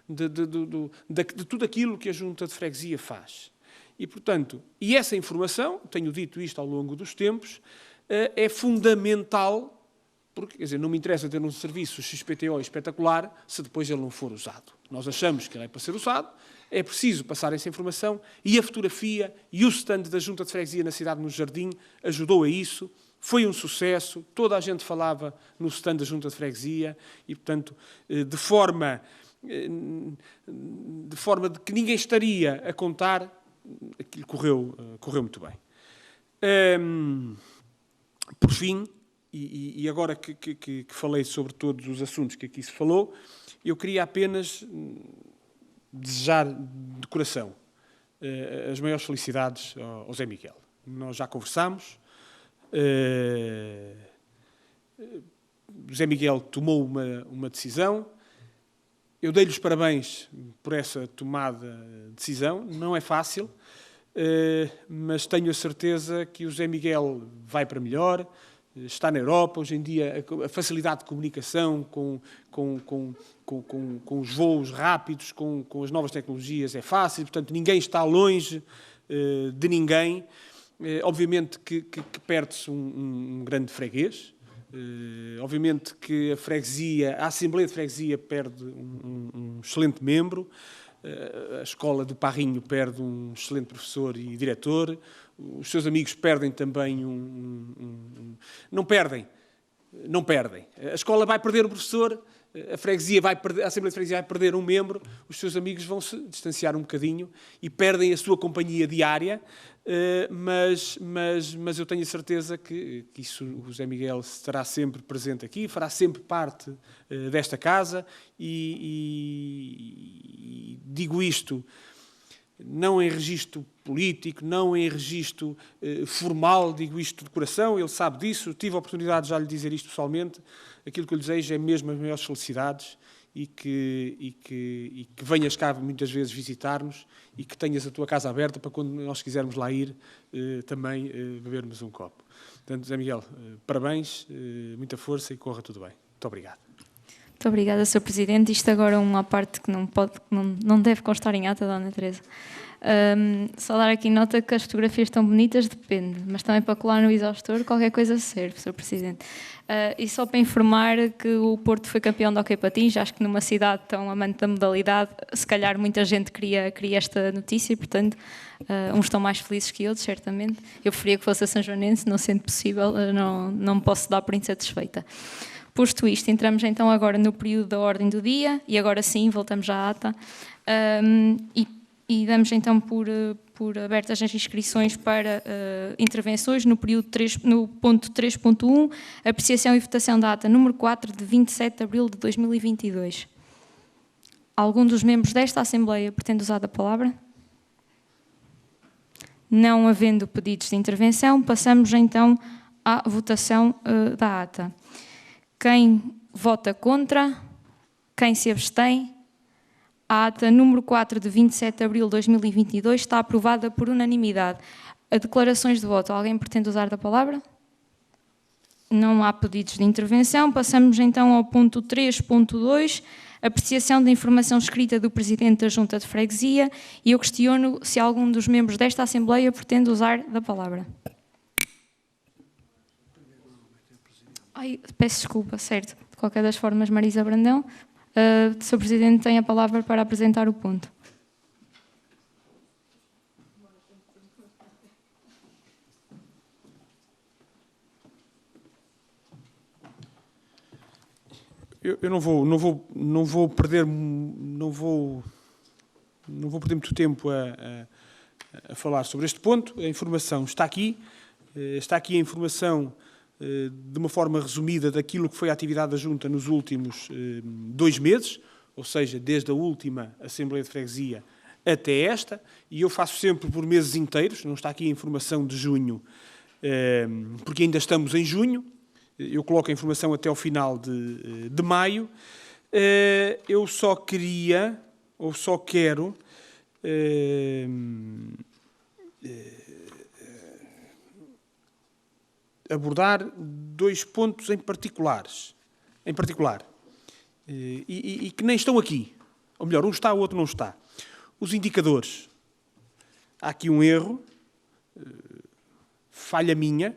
de tudo aquilo que a Junta de Freguesia faz. E, portanto, e essa informação, tenho dito isto ao longo dos tempos, é fundamental, porque, quer dizer, não me interessa ter um serviço XPTO espetacular se depois ele não for usado. Nós achamos que ele é para ser usado, é preciso passar essa informação e a fotografia e o stand da Junta de Freguesia na cidade, no Jardim, ajudou a isso, foi um sucesso, toda a gente falava no stand da Junta de Freguesia e, portanto, de forma de que ninguém estaria a contar, aquilo correu muito bem. Por fim, E agora que falei sobre todos os assuntos que aqui se falou, eu queria apenas desejar de coração as maiores felicidades ao Zé Miguel. Nós já conversámos. Zé Miguel tomou uma decisão. Eu dei-lhe os parabéns por essa tomada de decisão. Não é fácil, mas tenho a certeza que o Zé Miguel vai para melhor. Está na Europa, hoje em dia a facilidade de comunicação com os voos rápidos, com as novas tecnologias é fácil, portanto ninguém está longe de ninguém. Obviamente que perde-se um grande freguês, obviamente que a Assembleia de Freguesia perde um excelente membro, a Escola do Parrinho perde um excelente professor e diretor, os seus amigos perdem também não perdem. A escola vai perder um professor, a Assembleia de Freguesia vai perder um membro, os seus amigos vão se distanciar um bocadinho e perdem a sua companhia diária, mas eu tenho a certeza que o Zé Miguel estará sempre presente aqui, fará sempre parte desta casa e digo isto não em registro político, não em registro formal, digo isto de coração, ele sabe disso, tive a oportunidade de já lhe dizer isto pessoalmente, aquilo que eu lhe desejo é mesmo as maiores felicidades e que venhas cá muitas vezes visitar-nos e que tenhas a tua casa aberta para quando nós quisermos lá ir também bebermos um copo. Portanto, Zé Miguel, parabéns, muita força e corra tudo bem. Muito obrigado. Muito obrigada, Sr. Presidente. Isto agora é uma parte que não deve constar em ata, Dona Teresa. Só dar aqui nota que as fotografias estão bonitas, depende, mas também para colar no exaustor qualquer coisa serve, Sr. Presidente. E só para informar que o Porto foi campeão de hóquei patins, acho que numa cidade tão amante da modalidade, se calhar muita gente queria esta notícia e, portanto, uns estão mais felizes que outros, certamente. Eu preferia que fosse a São Joanense, não sendo possível, não me posso dar por insatisfeita. Posto isto, entramos então agora no período da ordem do dia e agora sim, voltamos à ata e damos então por abertas as inscrições para intervenções no ponto 3.1, apreciação e votação da ata número 4 de 27 de abril de 2022. Algum dos membros desta Assembleia pretende usar a palavra? Não havendo pedidos de intervenção, passamos então à votação da ata. Quem vota contra? Quem se abstém? A ata número 4 de 27 de abril de 2022 está aprovada por unanimidade. A declarações de voto, alguém pretende usar da palavra? Não há pedidos de intervenção. Passamos então ao ponto 3.2, apreciação da informação escrita do Presidente da Junta de Freguesia, e eu questiono se algum dos membros desta Assembleia pretende usar da palavra. Peço desculpa, certo. De qualquer das formas, Marisa Brandão, o Sr. Presidente tem a palavra para apresentar o ponto. Eu não vou perder muito tempo a falar sobre este ponto. A informação está aqui. Está aqui a informação de uma forma resumida daquilo que foi a atividade da Junta nos últimos 2 meses, ou seja, desde a última Assembleia de Freguesia até esta, e eu faço sempre por meses inteiros, não está aqui a informação de junho, porque ainda estamos em junho, eu coloco a informação até ao final de maio. Eu só quero abordar 2 pontos em particular, e que nem estão aqui. Ou melhor, um está, o outro não está. Os indicadores. Há aqui um erro, falha minha.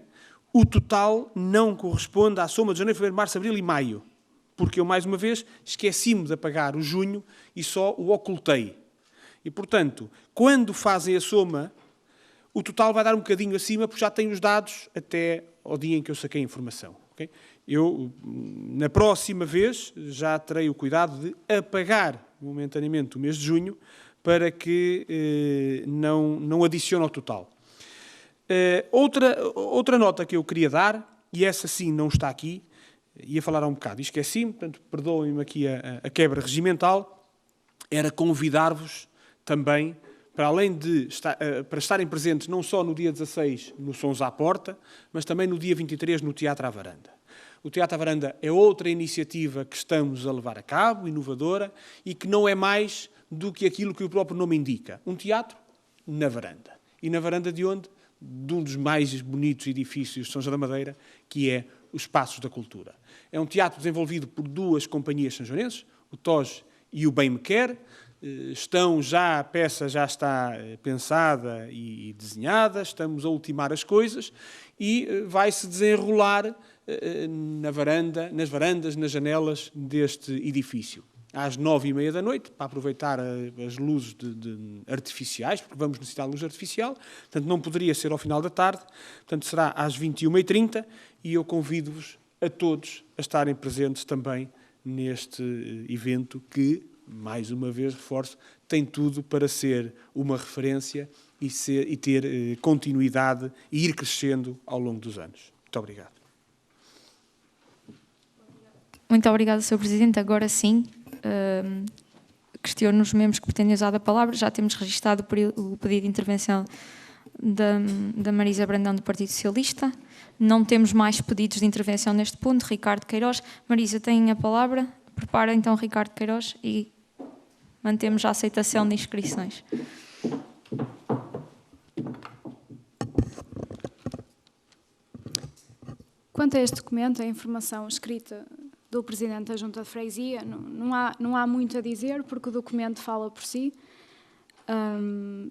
O total não corresponde à soma de janeiro, fevereiro, março, abril e maio. Porque eu, mais uma vez, esqueci-me de apagar o junho e só o ocultei. E, portanto, quando fazem a soma, o total vai dar um bocadinho acima, porque já tenho os dados até ao dia em que eu saquei a informação. Okay? Eu, na próxima vez, já terei o cuidado de apagar momentaneamente o mês de junho para que não adicione ao total. Outra nota que eu queria dar e essa sim não está aqui, ia falar há um bocado, e esqueci-me, portanto, perdoem-me aqui a quebra regimental, era convidar-vos também, para além de para estarem presentes não só no dia 16 no Sons à Porta, mas também no dia 23 no Teatro à Varanda. O Teatro à Varanda é outra iniciativa que estamos a levar a cabo, inovadora, e que não é mais do que aquilo que o próprio nome indica. Um teatro na varanda. E na varanda de onde? De um dos mais bonitos edifícios de São João da Madeira, que é os Passos da Cultura. É um teatro desenvolvido por 2 companhias sanjonenses, o TOJ e o Bem Me Quer. A peça já está pensada e desenhada, estamos a ultimar as coisas e vai-se desenrolar nas varandas, nas janelas deste edifício. Às 9h30 da noite, para aproveitar as luzes artificiais, porque vamos necessitar de luz artificial, portanto não poderia ser ao final da tarde, portanto será às 21h30 e eu convido-vos a todos a estarem presentes também neste evento que, mais uma vez reforço, tem tudo para ser uma referência e ter continuidade e ir crescendo ao longo dos anos. Muito obrigado. Muito obrigada, Sr. Presidente. Agora sim, questiono os membros que pretendem usar a palavra. Já temos registado o pedido de intervenção da Marisa Brandão, do Partido Socialista. Não temos mais pedidos de intervenção neste ponto. Ricardo Queiroz. Marisa, tem a palavra. Prepara então Ricardo Queiroz e mantemos a aceitação de inscrições. Quanto a este documento, a informação escrita do Presidente da Junta de Freguesia, não há muito a dizer, porque o documento fala por si.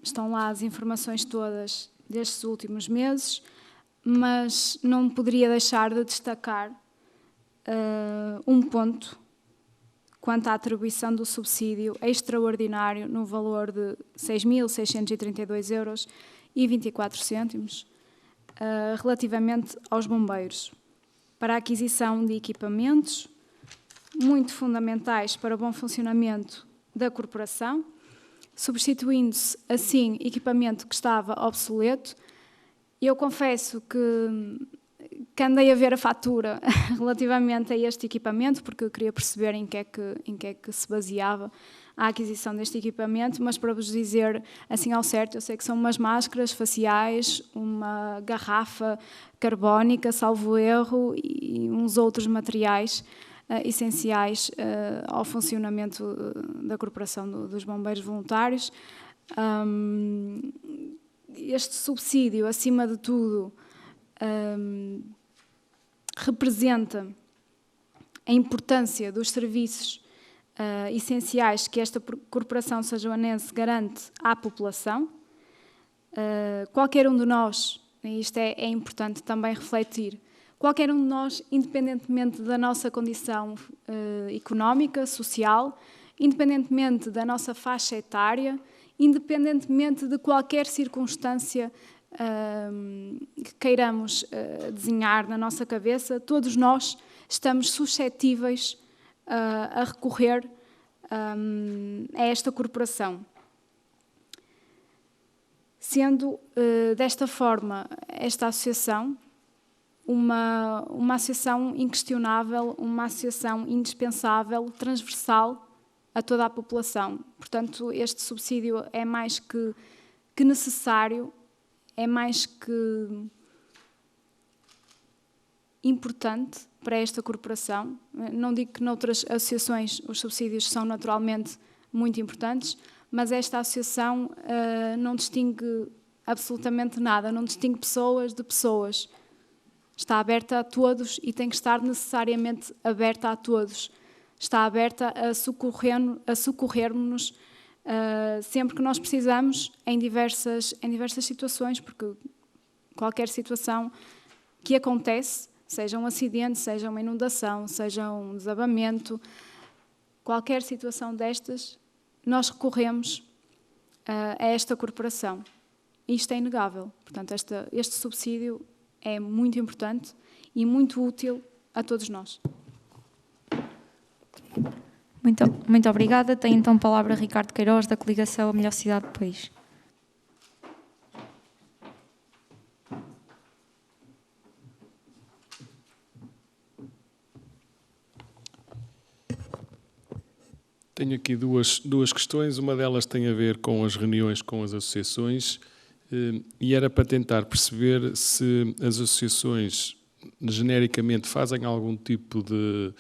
Estão lá as informações todas destes últimos meses, mas não poderia deixar de destacar um ponto quanto à atribuição do subsídio extraordinário no valor de 6.632,24 € relativamente aos bombeiros, para a aquisição de equipamentos muito fundamentais para o bom funcionamento da corporação, substituindo-se assim equipamento que estava obsoleto. Eu confesso que andei a ver a fatura relativamente a este equipamento, porque eu queria perceber em que é que se baseava a aquisição deste equipamento, mas para vos dizer assim ao certo, eu sei que são umas máscaras faciais, uma garrafa carbónica, salvo erro, e uns outros materiais essenciais ao funcionamento da Corporação dos Bombeiros Voluntários. Este subsídio, acima de tudo, representa a importância dos serviços essenciais que esta corporação sanjoanense garante à população. Qualquer um de nós, e isto é importante também refletir, qualquer um de nós, independentemente da nossa condição económica, social, independentemente da nossa faixa etária, independentemente de qualquer circunstância que queiramos desenhar na nossa cabeça, todos nós estamos suscetíveis a recorrer a esta corporação. Sendo desta forma esta associação uma associação inquestionável, uma associação indispensável, transversal a toda a população. Portanto, este subsídio é mais que necessário, é mais que importante para esta corporação. Não digo que noutras associações os subsídios são naturalmente muito importantes, mas esta associação não distingue absolutamente nada, não distingue pessoas de pessoas. Está aberta a todos e tem que estar necessariamente aberta a todos. Está aberta a socorrer-nos sempre que nós precisamos, em diversas situações, porque qualquer situação que acontece, seja um acidente, seja uma inundação, seja um desabamento, qualquer situação destas, nós recorremos a esta corporação. Isto é inegável. Portanto, este subsídio é muito importante e muito útil a todos nós. Muito obrigada. Tem então a palavra Ricardo Queiroz, da coligação A Melhor Cidade do País. Tenho aqui duas questões. Uma delas tem a ver com as reuniões com as associações e era para tentar perceber se as associações genericamente fazem algum tipo de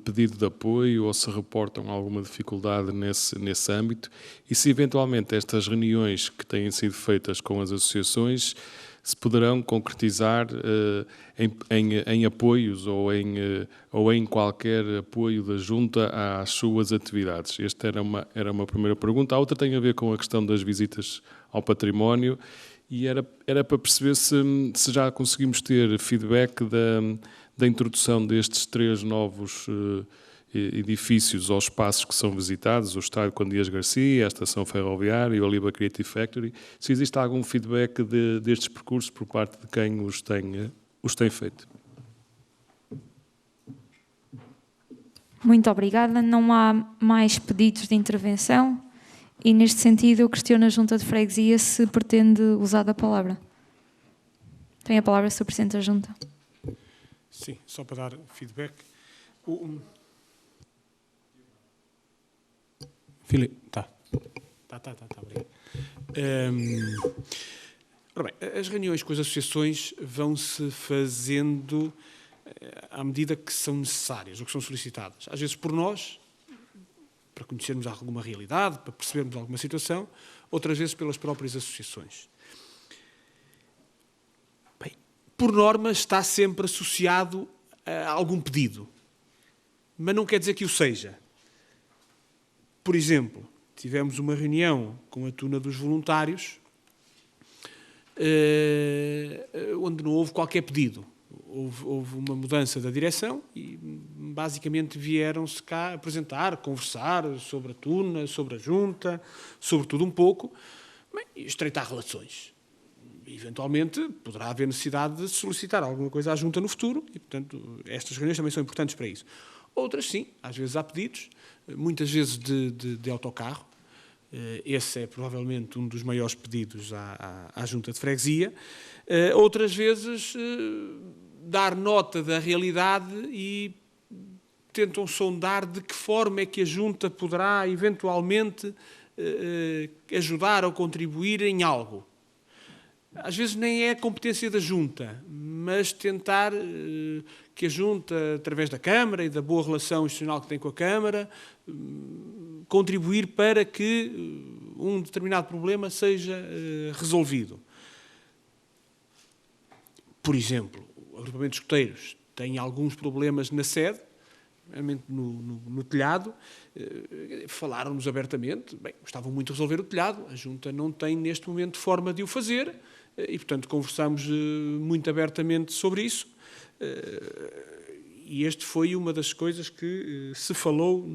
pedido de apoio ou se reportam alguma dificuldade nesse âmbito e se eventualmente estas reuniões que têm sido feitas com as associações se poderão concretizar em apoios ou em qualquer apoio da Junta às suas atividades. Esta era uma primeira pergunta. A outra tem a ver com a questão das visitas ao património e era para perceber se já conseguimos ter feedback da introdução destes 3 novos edifícios ou espaços que são visitados, o Estádio Conde Dias Garcia, a Estação Ferroviária e o Oliva Creative Factory, se existe algum feedback destes percursos por parte de quem os tem feito. Muito obrigada. Não há mais pedidos de intervenção e, neste sentido, eu questiono a Junta de Freguesia se pretende usar da palavra. Tem a palavra, Sr. Presidente da Junta. Sim, só para dar feedback. Filipe, obrigado. Ora bem, as reuniões com as associações vão-se fazendo à medida que são necessárias ou que são solicitadas. Às vezes por nós, para conhecermos alguma realidade, para percebermos alguma situação, outras vezes pelas próprias associações. Bem, por norma está sempre associado a algum pedido, mas não quer dizer que o seja. Por exemplo, tivemos uma reunião com a Tuna dos Voluntários, onde não houve qualquer pedido. Houve uma mudança da direção e, basicamente, vieram-se cá apresentar, conversar sobre a Tuna, sobre a Junta, sobre tudo um pouco, e estreitar relações. Eventualmente, poderá haver necessidade de solicitar alguma coisa à Junta no futuro e, portanto, estas reuniões também são importantes para isso. Outras, sim, às vezes há pedidos, muitas vezes de autocarro. Esse é provavelmente um dos maiores pedidos à Junta de Freguesia. Outras vezes, dar nota da realidade e tentam sondar de que forma é que a Junta poderá, eventualmente, ajudar ou contribuir em algo. Às vezes nem é competência da Junta, mas tentar que a Junta, através da Câmara e da boa relação institucional que tem com a Câmara, contribuir para que um determinado problema seja resolvido. Por exemplo, o agrupamento de escoteiros tem alguns problemas na sede, realmente no telhado. Falaram-nos abertamente, gostavam muito de resolver o telhado, a Junta não tem neste momento forma de o fazer e, portanto, conversamos muito abertamente sobre isso. E este foi uma das coisas que se falou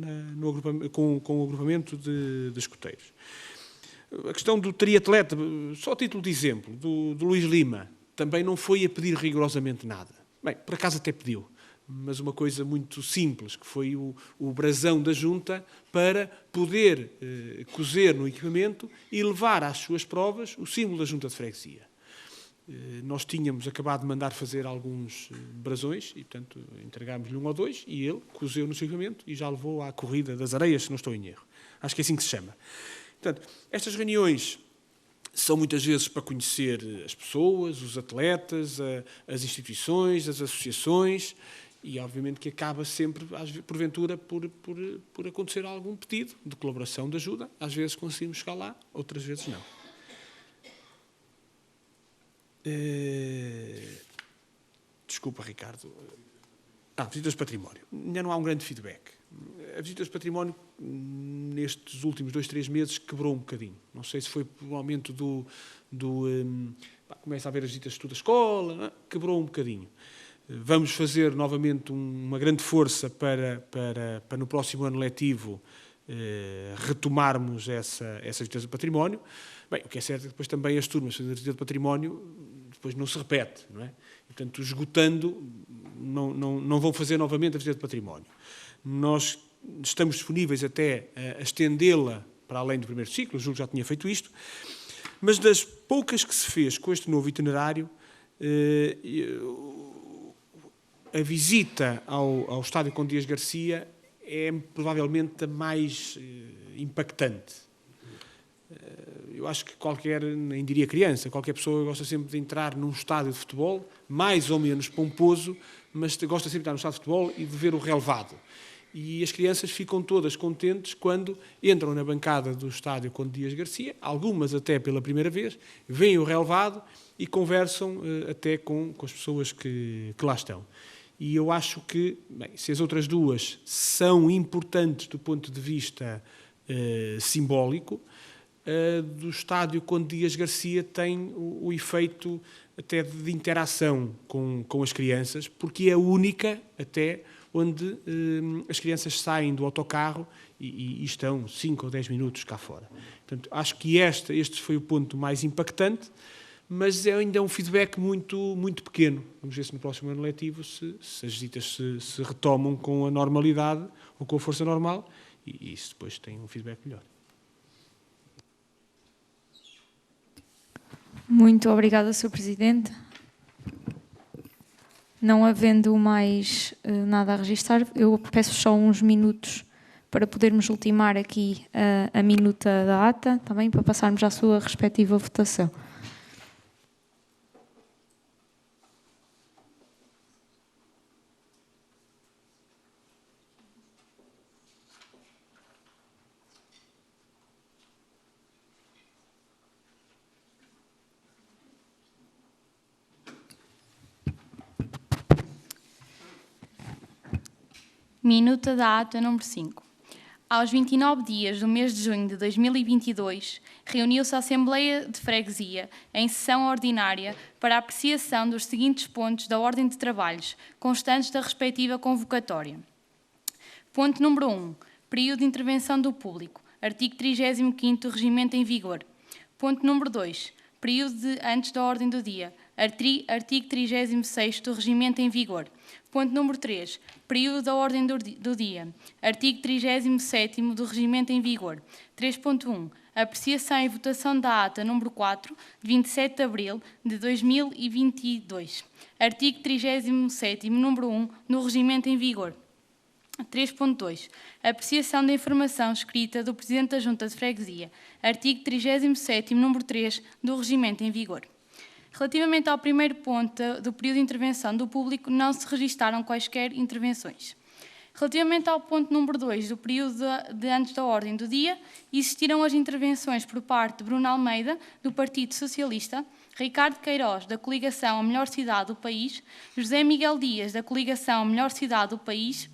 com o agrupamento de escoteiros. A questão do triatleta, só a título de exemplo, do Luís Lima, também não foi a pedir rigorosamente nada. Bem, por acaso até pediu, mas uma coisa muito simples, que foi o brasão da Junta para poder cozer no equipamento e levar às suas provas o símbolo da Junta de Freguesia. Nós tínhamos acabado de mandar fazer alguns brasões e, portanto, entregámos-lhe 1 ou 2 e ele cozeu no seu equipamento e já levou à corrida das areias, se não estou em erro. Acho que é assim que se chama. Portanto, estas reuniões são muitas vezes para conhecer as pessoas, os atletas, as instituições, as associações e, obviamente, que acaba sempre, porventura, por acontecer algum pedido de colaboração, de ajuda. Às vezes conseguimos chegar lá, outras vezes não. Desculpa, Ricardo. Visitas de património. Ainda não há um grande feedback. A visitas de património, nestes últimos 2, 3 meses, quebrou um bocadinho. Não sei se foi pelo aumento começa a haver as visitas de estudo da escola, quebrou um bocadinho. Vamos fazer novamente uma grande força para no próximo ano letivo retomarmos essa visita de património. Bem, o que é certo é que depois também as turmas de visita de património depois não se repete, não é? E, portanto, esgotando, não vão fazer novamente a visita de património. Nós estamos disponíveis até a estendê-la para além do primeiro ciclo, julgo que já tinha feito isto, mas das poucas que se fez com este novo itinerário, a visita ao Estádio Conde Dias Garcia é provavelmente a mais impactante. Eu acho que nem diria criança, qualquer pessoa gosta sempre de entrar num estádio de futebol, mais ou menos pomposo, mas gosta sempre de entrar num estádio de futebol e de ver o relevado. E as crianças ficam todas contentes quando entram na bancada do estádio Conde Dias Garcia, algumas até pela primeira vez, veem o relevado e conversam até com as pessoas que lá estão. E eu acho que, bem, se as outras duas são importantes do ponto de vista simbólico, do estádio Conde Dias Garcia tem o efeito até de interação com as crianças, porque é a única até onde as crianças saem do autocarro e estão 5 ou 10 minutos cá fora. Portanto, acho que este foi o ponto mais impactante, mas ainda é um feedback muito, muito pequeno. Vamos ver se no próximo ano letivo se as visitas se retomam com a normalidade ou com a força normal e isso depois tem um feedback melhor. Muito obrigada, Sr. Presidente. Não havendo mais nada a registrar, eu peço só uns minutos para podermos ultimar aqui a minuta da ata, também para passarmos à sua respectiva votação. Minuta da ata número 5. Aos 29 dias do mês de junho de 2022, reuniu-se a Assembleia de Freguesia em sessão ordinária para a apreciação dos seguintes pontos da ordem de trabalhos, constantes da respectiva convocatória. Ponto número 1. Período de intervenção do público. Artigo 35º do Regimento em vigor. Ponto número 2. Período antes da ordem do dia. Artigo 36º do Regimento em vigor. Ponto número 3. Período da ordem do dia. Artigo 37º do Regimento em vigor. 3.1. Apreciação e votação da ata número 4, de 27 de abril de 2022. Artigo 37º, número 1, do Regimento em vigor. 3.2. Apreciação da informação escrita do Presidente da Junta de Freguesia. Artigo 37º, número 3, do Regimento em vigor. Relativamente ao primeiro ponto do período de intervenção do público, não se registaram quaisquer intervenções. Relativamente ao ponto número 2 do período de antes da ordem do dia, existiram as intervenções por parte de Bruno Almeida, do Partido Socialista, Ricardo Queiroz, da coligação A Melhor Cidade do País, José Miguel Dias, da coligação A Melhor Cidade do País,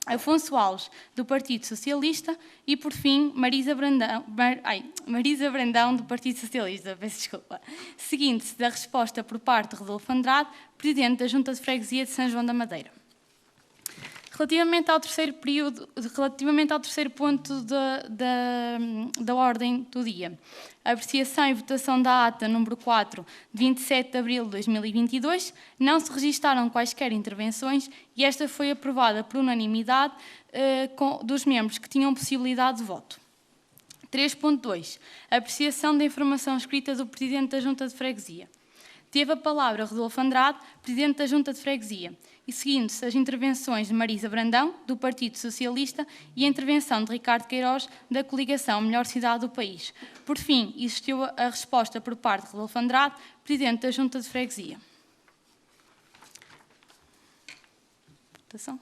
Afonso Alves, do Partido Socialista e, por fim, Marisa Brandão, do Partido Socialista. Peço desculpa. Seguinte-se da resposta por parte de Rodolfo Andrade, Presidente da Junta de Freguesia de São João da Madeira. Relativamente ao terceiro ponto da ordem do dia, a apreciação e votação da ata número 4, de 27 de abril de 2022, não se registaram quaisquer intervenções e esta foi aprovada por unanimidade dos membros que tinham possibilidade de voto. 3.2. Apreciação da informação escrita do Presidente da Junta de Freguesia. Teve a palavra Rodolfo Andrade, Presidente da Junta de Freguesia, e seguindo-se as intervenções de Marisa Brandão, do Partido Socialista, e a intervenção de Ricardo Queiroz, da coligação Melhor Cidade do País. Por fim, existiu a resposta por parte de Rodolfo Andrade, Presidente da Junta de Freguesia. Votação.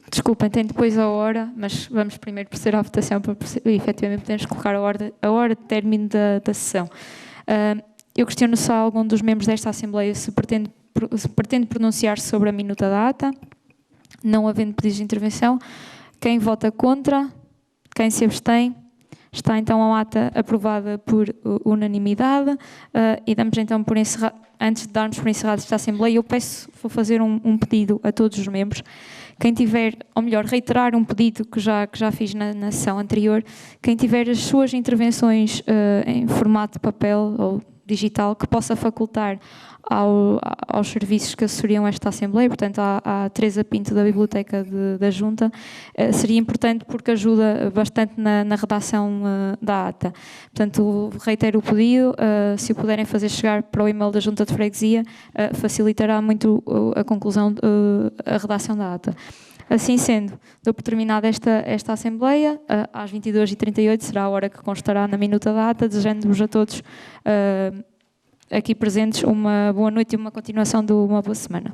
Desculpem, tem depois a hora, mas vamos primeiro proceder à votação para efetivamente podermos colocar a hora de término da sessão. Eu questiono só algum dos membros desta Assembleia se pretende pronunciar-se sobre a minuta da ata. Não havendo pedidos de intervenção. Quem vota contra? Quem se abstém? Está então a ata aprovada por unanimidade. E damos então por encerrado. Antes de darmos por encerrada esta Assembleia, vou fazer um pedido a todos os membros. Quem tiver, ou melhor, reiterar um pedido que já fiz na sessão anterior, quem tiver as suas intervenções em formato de papel ou digital que possa facultar aos serviços que assessoriam esta Assembleia, portanto à Teresa Pinto da Biblioteca da Junta, seria importante porque ajuda bastante na redação da ata. Portanto, reitero o pedido, se o puderem fazer chegar para o e-mail da Junta de Freguesia, facilitará muito a conclusão, a redação da ata. Assim sendo, dou por terminada esta Assembleia, às 22h38 será a hora que constará na minuta da ata, desejando-vos a todos aqui presentes uma boa noite e uma continuação de uma boa semana.